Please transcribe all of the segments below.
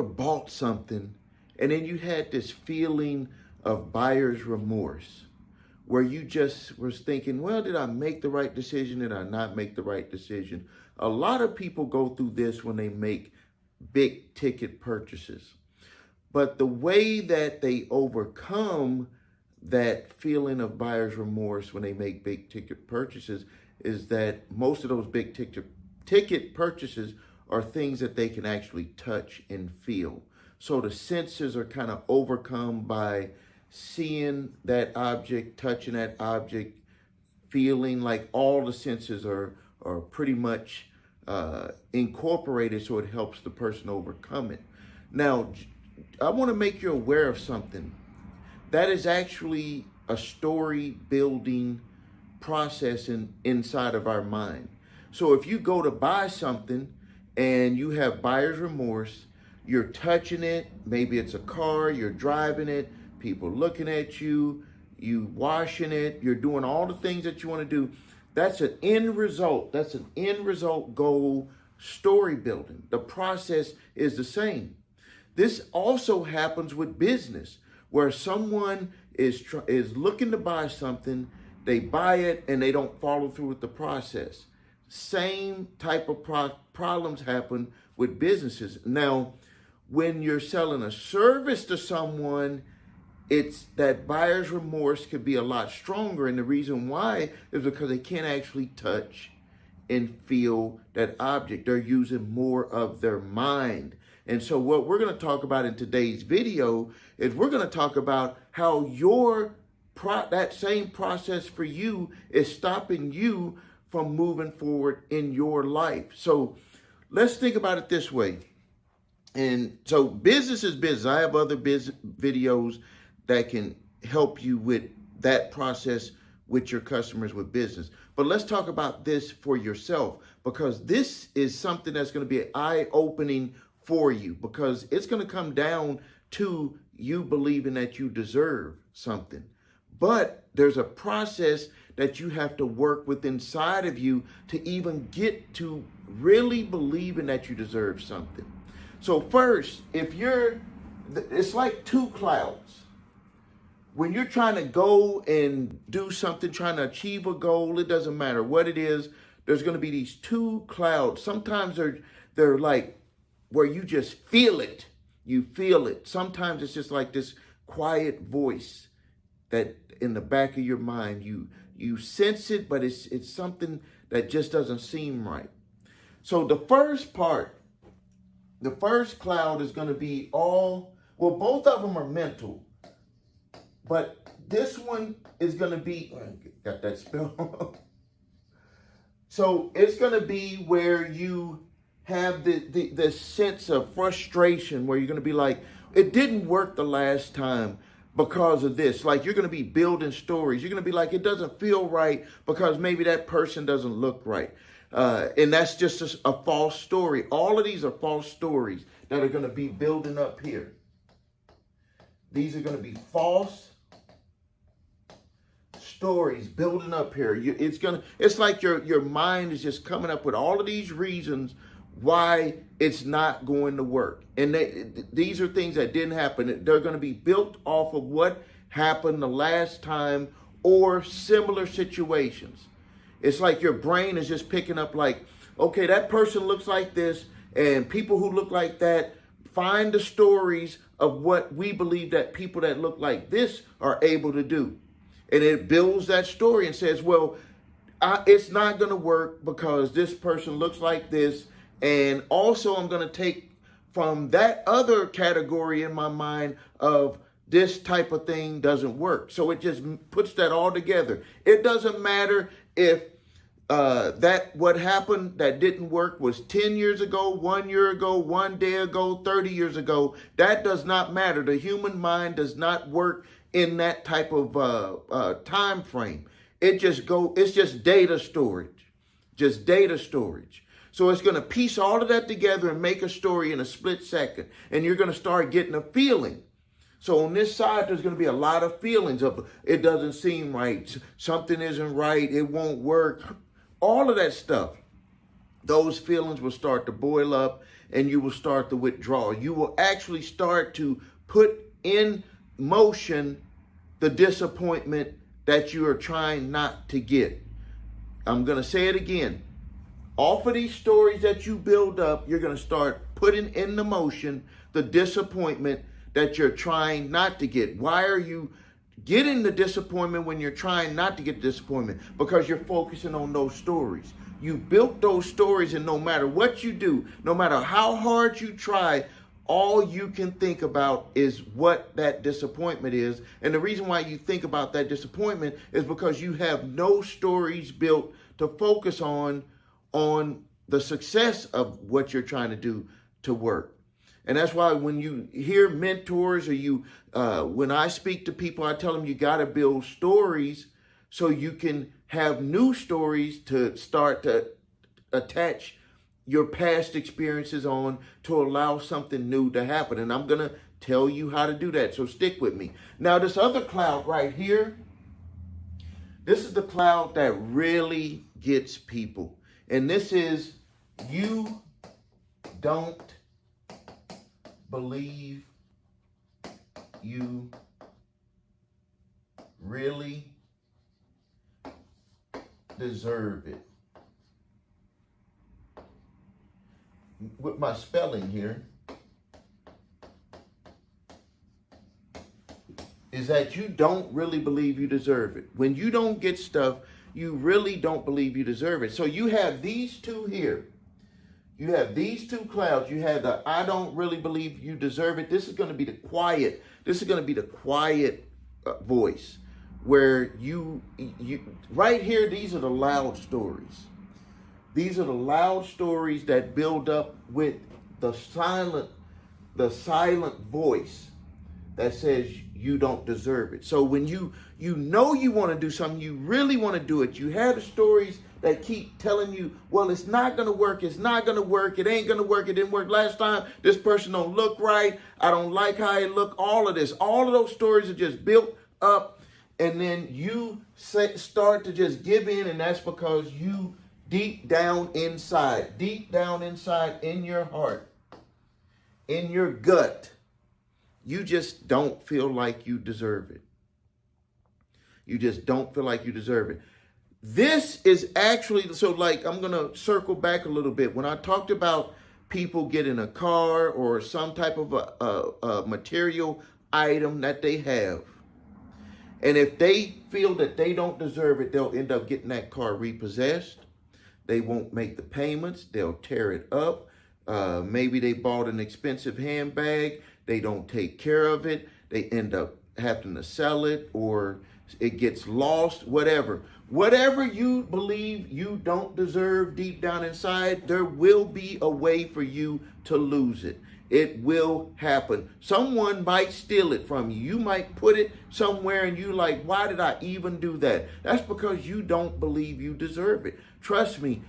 bought something and then you had this feeling of buyer's remorse where you just was thinking, well, did I make the right decision? Did I not make the right decision? A lot of people go through this when they make big ticket purchases. But the way that they overcome that feeling of buyer's remorse when they make big ticket purchases is that most of those big ticket purchases are things that they can actually touch and feel. So the senses are kind of overcome by seeing that object, touching that object, feeling, like all the senses are pretty much incorporated, so it helps the person overcome it. Now, I want to make you aware of something. That is actually a story building process inside of our mind. So if you go to buy something and you have buyer's remorse, you're touching it, maybe it's a car, you're driving it, people looking at you, you washing it, you're doing all the things that you want to do. That's an end result. That's an end result goal story building. The process is the same. This also happens with business, where someone is looking to buy something, they buy it and they don't follow through with the process. Same type of problems happen with businesses. Now, when you're selling a service to someone, it's that buyer's remorse could be a lot stronger. And the reason why is because they can't actually touch and feel that object. They're using more of their mind. And so what we're going to talk about in today's video is we're going to talk about how that same process for you is stopping you from moving forward in your life. So let's think about it this way. And so business is business. I have other business videos that can help you with that process with your customers with business. But let's talk about this for yourself, because this is something that's going to be eye-opening for you, because it's going to come down to you believing that you deserve something. But there's a process that you have to work with inside of you to even get to really believing that you deserve something. So first, it's like two clouds. When you're trying to go and do something, trying to achieve a goal, it doesn't matter what it is, there's going to be these two clouds. Sometimes they're like where you just feel it. You feel it. Sometimes it's just like this quiet voice that in the back of your mind, you sense it, but it's something that just doesn't seem right. So the first cloud is going to be both of them are mental. But this one is going to be, got that spell. So it's going to be where you have the sense of frustration, where you're going to be like, it didn't work the last time because of this. Like, you're going to be building stories. You're going to be like, it doesn't feel right because maybe that person doesn't look right. And that's just a false story. All of these are false stories that are going to be building up here. These are going to be false stories building up here. It's like your mind is just coming up with all of these reasons why it's not going to work. And these are things that didn't happen. They're going to be built off of what happened the last time or similar situations. It's like your brain is just picking up like, okay, that person looks like this, and people who look like that, find the stories of what we believe that people that look like this are able to do. And it builds that story and says, well, it's not going to work because this person looks like this. And also I'm going to take from that other category in my mind of this type of thing doesn't work. So it just puts that all together. It doesn't matter if what happened that didn't work was 10 years ago, 1 year ago, 1 day ago, 30 years ago. That does not matter. The human mind does not work in that type of time frame. It's just data storage. So it's going to piece all of that together and make a story in a split second. And you're going to start getting a feeling. So on this side, there's going to be a lot of feelings of it doesn't seem right, something isn't right, it won't work. All of that stuff, those feelings will start to boil up. and you will start to withdraw. You will actually start to put in motion the disappointment that you are trying not to get. I'm going to say it again. Off of these stories that you build up, you're going to start putting into motion the disappointment that you're trying not to get. Why are you getting the disappointment when you're trying not to get disappointment? Because you're focusing on those stories. You built those stories, and no matter what you do, no matter how hard you try, all you can think about is what that disappointment is. And the reason why you think about that disappointment is because you have no stories built to focus on the success of what you're trying to do to work. And that's why when you hear mentors or when I speak to people, I tell them you got to build stories so you can have new stories to start to attach your past experiences on to allow something new to happen. And I'm going to tell you how to do that. So stick with me. Now, this other cloud right here, this is the cloud that really gets people. And this is, you don't believe you really deserve it. With my spelling here, is that you don't really believe you deserve it. When you don't get stuff, you really don't believe you deserve it. So you have these two here. You have these two clouds. You have the I don't really believe you deserve it. This is going to be the quiet. This is going to be the quiet voice where you right here, these are the loud stories. These are the loud stories that build up with the silent voice that says you don't deserve it. So when you know you want to do something, you really want to do it. You have the stories that keep telling you, well, it's not going to work. It's not going to work. It ain't going to work. It didn't work last time. This person don't look right. I don't like how it look. All of this, all of those stories are just built up. And then you start to just give in. And that's because you deep down inside in your heart, in your gut, you just don't feel like you deserve it. You just don't feel like you deserve it. This is actually, so like, I'm going to circle back a little bit. When I talked about people getting a car or some type of a material item that they have, and if they feel that they don't deserve it, they'll end up getting that car repossessed. They won't make the payments. They'll tear it up. Maybe they bought an expensive handbag. They don't take care of it. They end up having to sell it, or it gets lost, whatever. Whatever you believe you don't deserve deep down inside, there will be a way for you to lose it. It will happen. Someone might steal it from you. You might put it somewhere and you like, why did I even do that? That's because you don't believe you deserve it. Trust me,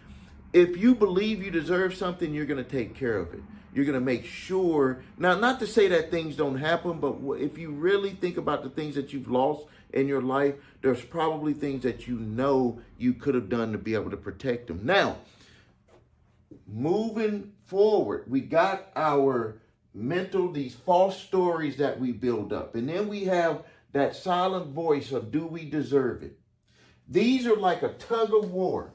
if you believe you deserve something, you're going to take care of it. You're going to make sure. Now, not to say that things don't happen, but if you really think about the things that you've lost in your life, there's probably things that you know you could have done to be able to protect them. Now, moving forward, we got our mental, these false stories that we build up. And then we have that silent voice of, do we deserve it? These are like a tug of war.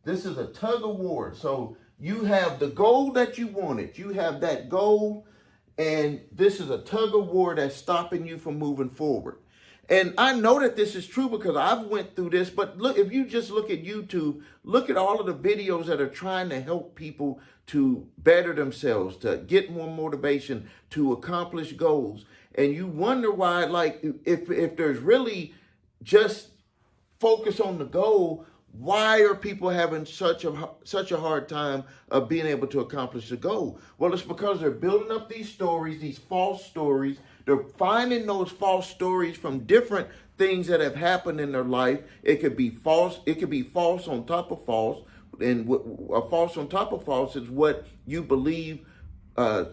This is a tug of war. So you have the goal that you wanted. You have that goal, and this is a tug of war that's stopping you from moving forward. And I know that this is true because I've went through this, but look, if you just look at YouTube, look at all of the videos that are trying to help people to better themselves, to get more motivation, to accomplish goals. And you wonder why, like, if there's really just focus on the goal, why are people having such a hard time of being able to accomplish the goal? Well, it's because they're building up these stories, these false stories. They're finding those false stories from different things that have happened in their life. It could be false. It could be false on top of false. And a false on top of false is what you believe,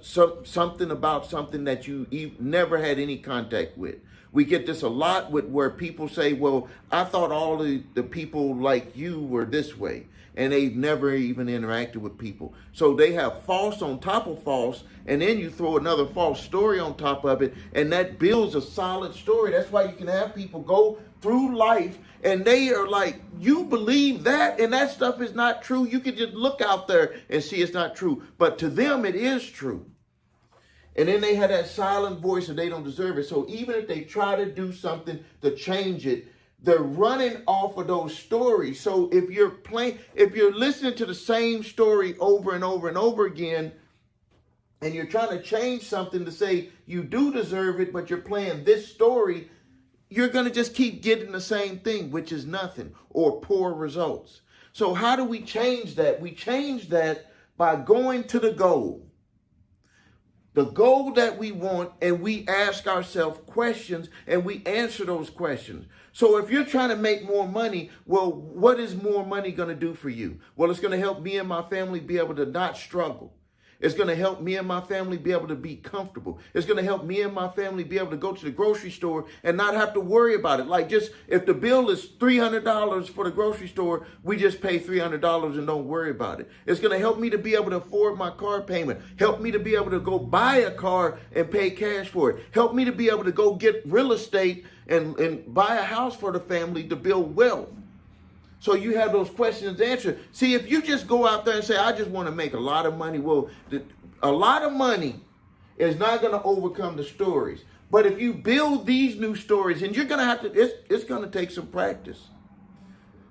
something about something that you never had any contact with. We get this a lot with where people say, well, I thought all the people like you were this way. And they've never even interacted with people. So they have false on top of false, and then you throw another false story on top of it, and that builds a solid story. That's why you can have people go through life and they are like, you believe that, and that stuff is not true. You can just look out there and see it's not true. But to them, it is true. And then they have that silent voice and they don't deserve it. So even if they try to do something to change it, they're running off of those stories. So if you're listening to the same story over and over and over again, and you're trying to change something to say you do deserve it, but you're playing this story, you're going to just keep getting the same thing, which is nothing or poor results. So how do we change that? We change that by going to the goal that we want, and we ask ourselves questions and we answer those questions. So if you're trying to make more money, well, what is more money going to do for you? Well, it's going to help me and my family be able to not struggle. It's going to help me and my family be able to be comfortable. It's going to help me and my family be able to go to the grocery store and not have to worry about it. Like, just if the bill is $300 for the grocery store, we just pay $300 and don't worry about it. It's going to help me to be able to afford my car payment. Help me to be able to go buy a car and pay cash for it. Help me to be able to go get real estate and buy a house for the family to build wealth. So you have those questions answered. See, if you just go out there and say, I just want to make a lot of money. Well, a lot of money is not going to overcome the stories. But if you build these new stories, and you're going to have to, it's going to take some practice.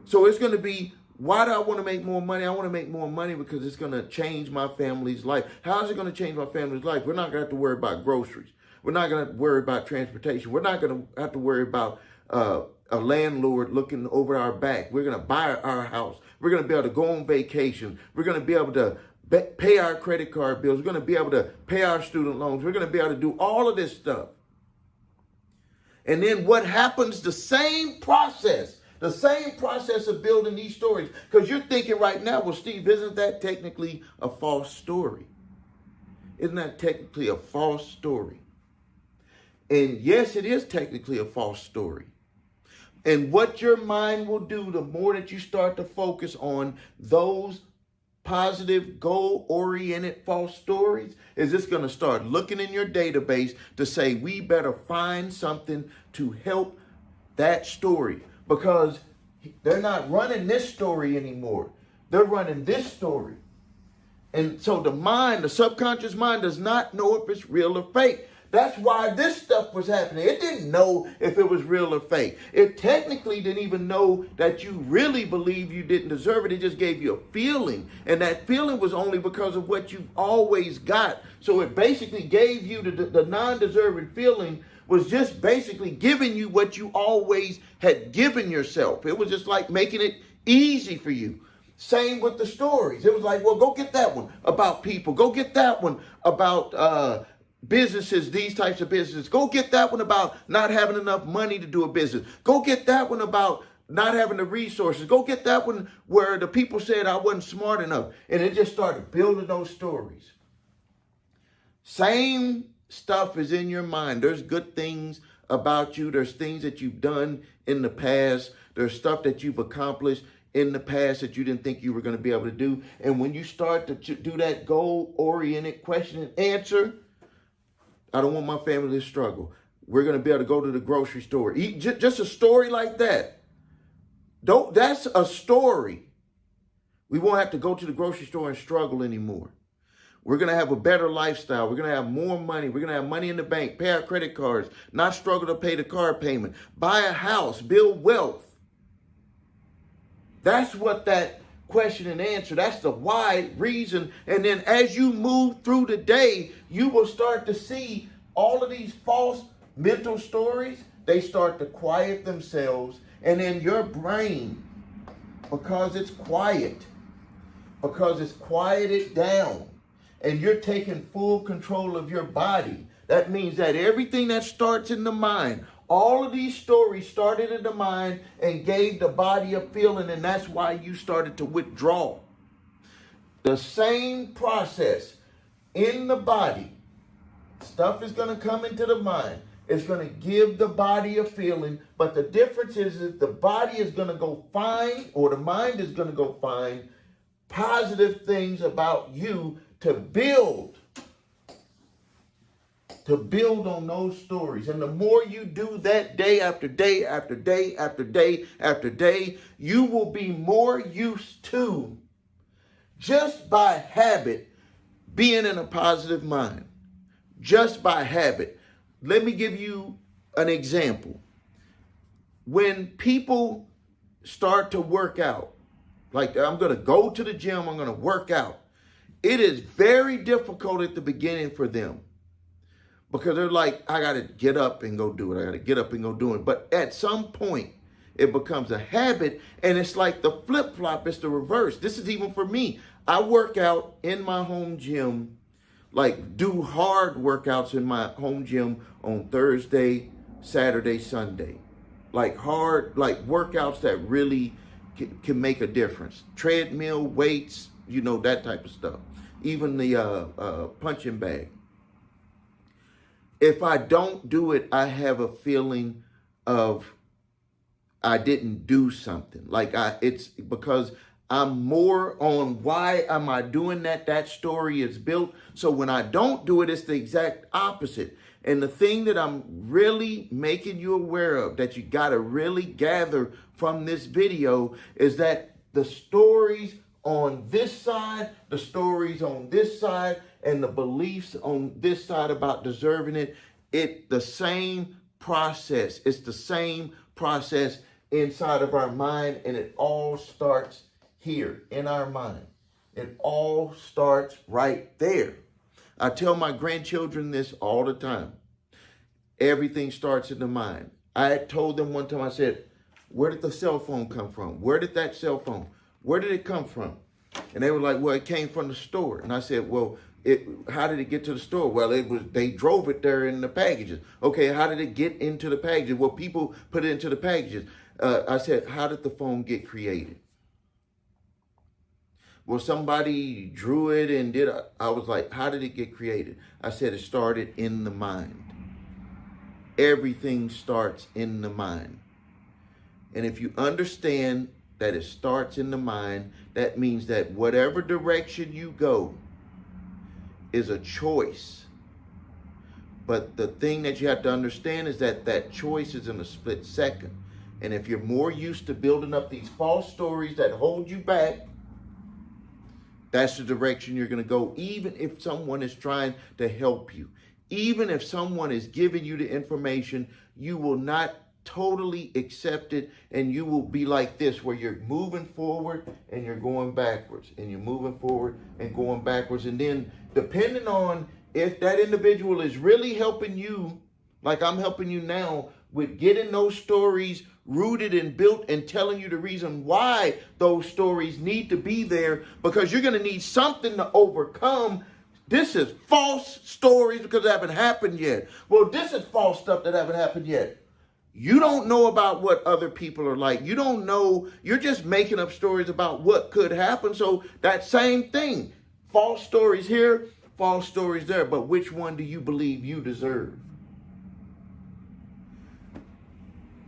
So it's going to be, why do I want to make more money? I want to make more money because it's going to change my family's life. How is it going to change my family's life? We're not going to have to worry about groceries. We're not going to worry about transportation. We're not going to have to worry about a landlord looking over our back. We're going to buy our house. We're going to be able to go on vacation. We're going to be able to pay our credit card bills. We're going to be able to pay our student loans. We're going to be able to do all of this stuff. And then what happens? The same process of building these stories. Because you're thinking right now, well, Steve, isn't that technically a false story? Isn't that technically a false story? And yes, it is technically a false story. And what your mind will do, the more that you start to focus on those positive, goal-oriented false stories, is it's going to start looking in your database to say, we better find something to help that story. Because they're not running this story anymore. They're running this story. And so the subconscious mind does not know if it's real or fake. That's why this stuff was happening. It didn't know if it was real or fake. It technically didn't even know that you really believe you didn't deserve it. It just gave you a feeling. And that feeling was only because of what you've always got. So it basically gave you the non-deserving feeling was just basically giving you what you always had given yourself. It was just like making it easy for you. Same with the stories. It was like, well, go get that one about people. Go get that one about businesses, these types of businesses. Go get that one about not having enough money to do a business. Go get that one about not having the resources. Go get that one where the people said I wasn't smart enough. And it just started building those stories. Same stuff is in your mind. There's good things about you. There's things that you've done in the past. There's stuff that you've accomplished in the past that you didn't think you were going to be able to do. And when you start to do that goal-oriented question and answer, I don't want my family to struggle. We're going to be able to go to the grocery store. Eat just a story like that. That's a story. We won't have to go to the grocery store and struggle anymore. We're going to have a better lifestyle. We're going to have more money. We're going to have money in the bank, pay our credit cards, not struggle to pay the car payment, buy a house, build wealth. That's what that question and answer, that's the why reason. And then as you move through the day, you will start to see all of these false mental stories. They start to quiet themselves. And then your brain, because it's quieted down, and you're taking full control of your body. That means that everything that starts in the mind, all of these stories started in the mind and gave the body a feeling, and that's why you started to withdraw. The same process in the body. Stuff is going to come into the mind. It's going to give the body a feeling, but the difference is that the body is going to go find, or the mind is going to go find positive things about you to build on those stories. And the more you do that day after day after day after day after day, you will be more used to, just by habit, being in a positive mind. Just by habit. Let me give you an example. When people start to work out, like I'm going to go to the gym, I'm going to work out, it is very difficult at the beginning for them. Because they're like, I got to get up and go do it. I got to get up and go do it. But at some point, it becomes a habit. And it's like the flip-flop. It's the reverse. This is even for me. I work out in my home gym, like do hard workouts in my home gym on Thursday, Saturday, Sunday. Like hard, like workouts that really can make a difference. Treadmill, weights, you know, that type of stuff. Even the punching bag. If I don't do it, I have a feeling of I didn't do something. Like it's because I'm more on why am I doing that? That story is built. So when I don't do it, it's the exact opposite. And the thing that I'm really making you aware of, that you got to really gather from this video, is that the stories on this side, the stories on this side, and the beliefs on this side about deserving it, the same process. It's the same process inside of our mind, and it all starts here in our mind. It all starts right there. I tell my grandchildren this all the time. Everything starts in the mind. I had told them one time, I said, where did the cell phone come from? Where did that cell phone, where did it come from? And they were like, well, it came from the store. And I said, well, how did it get to the store? Well, they drove it there in the packages. Okay, how did it get into the packages? Well, people put it into the packages. I said, how did the phone get created? Well, somebody drew it and did. I was like, how did it get created? I said, it started in the mind. Everything starts in the mind. And if you understand that it starts in the mind, that means that whatever direction you go is a choice. But the thing that you have to understand is that that choice is in a split second. And if you're more used to building up these false stories that hold you back, that's the direction you're going to go, even if someone is trying to help you. Even if someone is giving you the information, you will not totally accept it, and you will be like this, where you're moving forward and you're going backwards, and you're moving forward and going backwards. And then depending on if that individual is really helping you, like I'm helping you now, with getting those stories rooted and built and telling you the reason why those stories need to be there, because you're going to need something to overcome. This is false stories because they haven't happened yet. Well, this is false stuff that haven't happened yet. You don't know about what other people are like. You don't know. You're just making up stories about what could happen. So that same thing, false stories here, false stories there. But which one do you believe you deserve?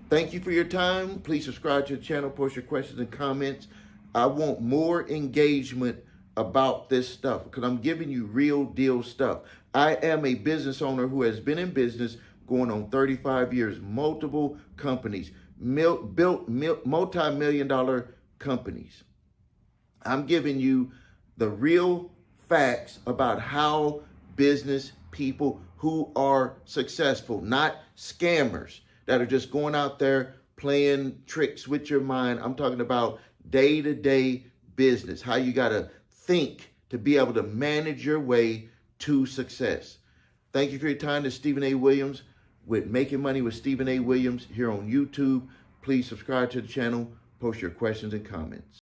Thank you for your time. Please subscribe to the channel, post your questions and comments. I want more engagement about this stuff because I'm giving you real deal stuff. I am a business owner who has been in business going on 35 years, multiple companies, built multi-million-dollar companies. I'm giving you the real facts about how business people who are successful, not scammers that are just going out there playing tricks with your mind. I'm talking about day-to-day business, how you got to think to be able to manage your way to success. Thank you for your time. This is Stephen A. Williams with Making Money with Stephen A. Williams here on YouTube. Please subscribe to the channel, post your questions and comments.